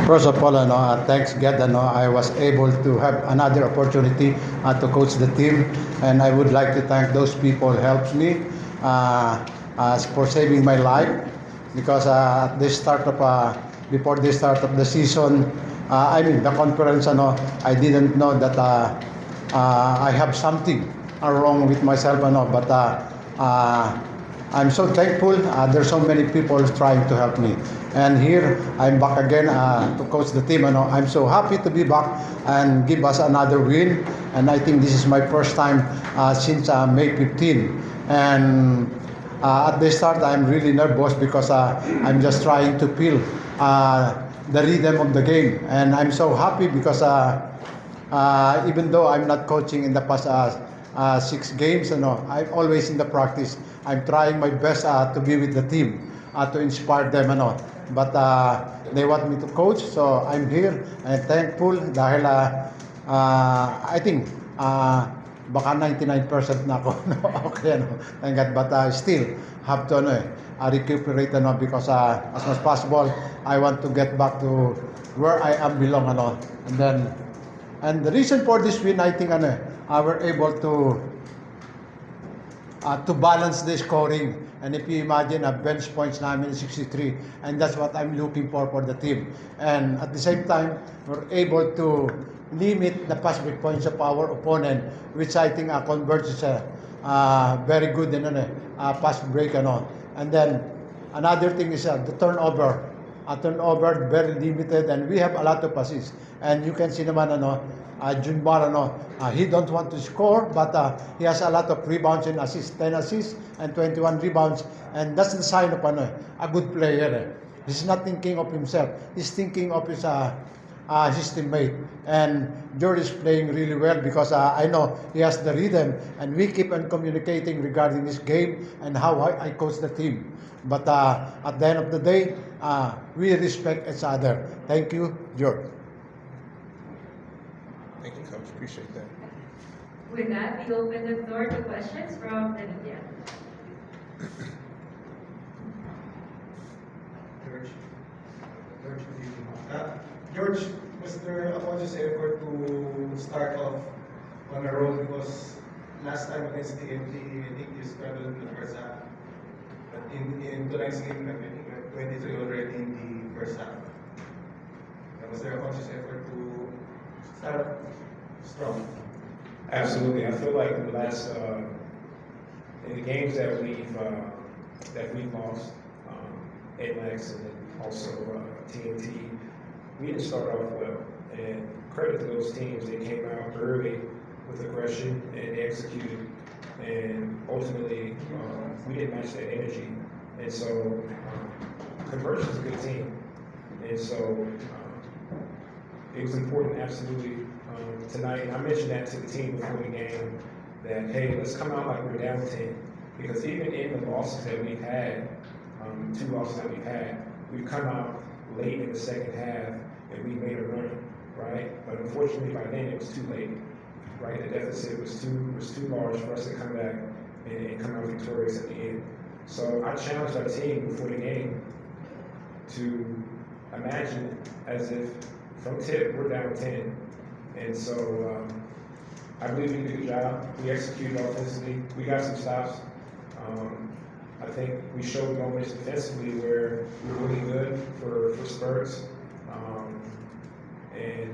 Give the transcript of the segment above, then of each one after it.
First of all, thanks God, I was able to have another opportunity to coach the team, and I would like to thank those people who helped me for saving my life, because at the start of before the start of the season, the conference, I didn't know that I have something wrong with myself, but I'm so thankful. There's so many people trying to help me. And here, I'm back again to coach the team. I'm so happy to be back and give us another win. And I think this is my first time since May 15. And at the start, I'm really nervous because I'm just trying to feel the rhythm of the game. And I'm so happy because even though I'm not coaching in the past 6 games, I'm always in the practice. I'm trying my best to be with the team, to inspire them, But they want me to coach, so I'm here and thankful dahil I think baka 99% na ako, okay, thank God. But still have to recuperate, because as much as possible, I want to get back to where I am belong, And the reason for this win, I think, we're able to balance the scoring. And if you imagine, bench points namin is 63, and that's what I'm looking for the team. And at the same time, we're able to limit the pass break points of our opponent, which I think converges a very good pass break. And then another thing is the turnover. Turnover very limited, and we have a lot of assists. And you can see naman, Junmar, he don't want to score, but he has a lot of rebounds and assists, 10 assists and 21 rebounds, and that's the sign of a good player. He's not thinking of himself, he's thinking of his teammate. And George is playing really well because I know he has the rhythm, and we keep on communicating regarding this game and how I coach the team. But at the end of the day, we respect each other. Thank you, George. Thank you, Coach. Appreciate that. With that, we open the floor to questions from the media. George. George, good evening. George, was there a conscious effort to start off on a roll? Because last time against TNT, I think you struggled in the first half. But in tonight's game, I think you had 23 already in the first half. Was there a conscious effort to start strong? Absolutely. I feel like in the last in the games that we've lost, Atlantis and then also TNT, we didn't start off well. And credit to those teams, they came out early with aggression and they executed. And ultimately, we didn't match that energy. And so, Conversion is a good team. And so, it was important, absolutely, tonight. And I mentioned that to the team before the game, that, hey, let's come out like we're down 10. Because even in the losses that we've had, 2 losses that we've had, we've come out late in the second half and we made a run, right? But unfortunately, by then, it was too late, right? The deficit was too large for us to come back and come out victorious at the end. So I challenged our team before the game to imagine as if from tip, we're down 10. And so I believe we did a good job. We executed offensively. We got some stops. I think we showed moments defensively where we were really good for spurts. And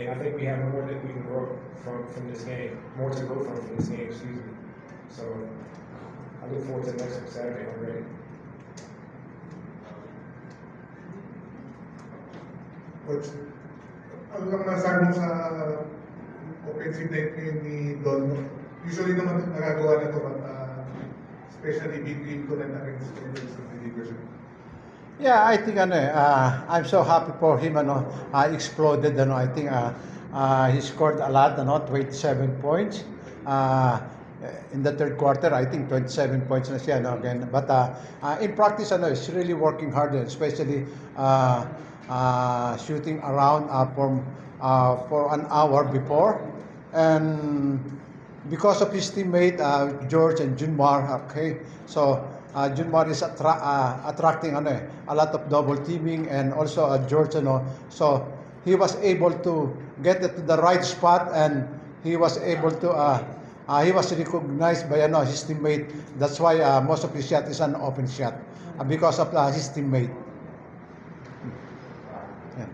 I think we have more that we can grow from this game, more to grow from this game, excuse me. So I look forward to the next Saturday already. Coach, ano lang masabi mo sa offensive night ngayon ni Don? Usually naman nagagawa na ito, but especially between tonight against the Lakers. Yeah, I think I'm so happy for him. Exploded. I think he scored a lot. 27 points. In the third quarter, I think 27 points na siya. Again. But in practice, he's really working hard, especially shooting around for an hour before. And because of his teammate, George and Junmar, okay, so Junmar is attracting a lot of double teaming, and also George, so he was able to get it to the right spot, and he was able to he was recognized by his teammate. That's why most of his shot is an open shot, because of his teammate. Yeah.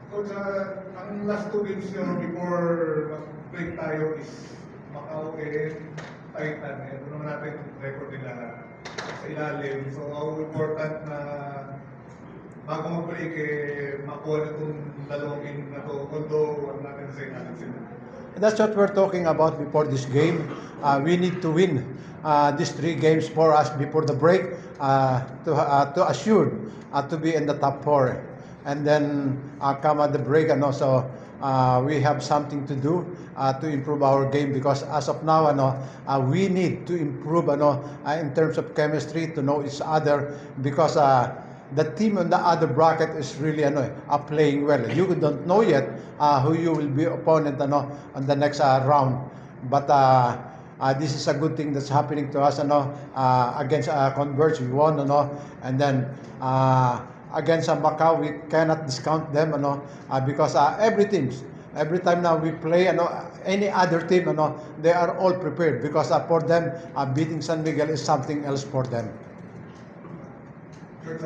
Coach, ang last 2 games nyo before break tayo is Macau and Titan. Ito naman natin yung record nila sa ilalim. So, how important na bago mag-break, makuha na itong dalawang game na to, although wala natin sa ilalim sila. That's what we're talking about before this game. We need to win these 3 games for us before the break to assure to be in the top 4. And then come at the break, so we have something to do to improve our game, because as of now, we need to improve in terms of chemistry, to know each other, because the team on the other bracket is really playing well. You don't know yet who you will be opponent on the next round, but this is a good thing that's happening to us against Converge. We won, and then against Macau, we cannot discount them, because every time now we play any other team, they are all prepared, because for them beating San Miguel is something else for them. Coach,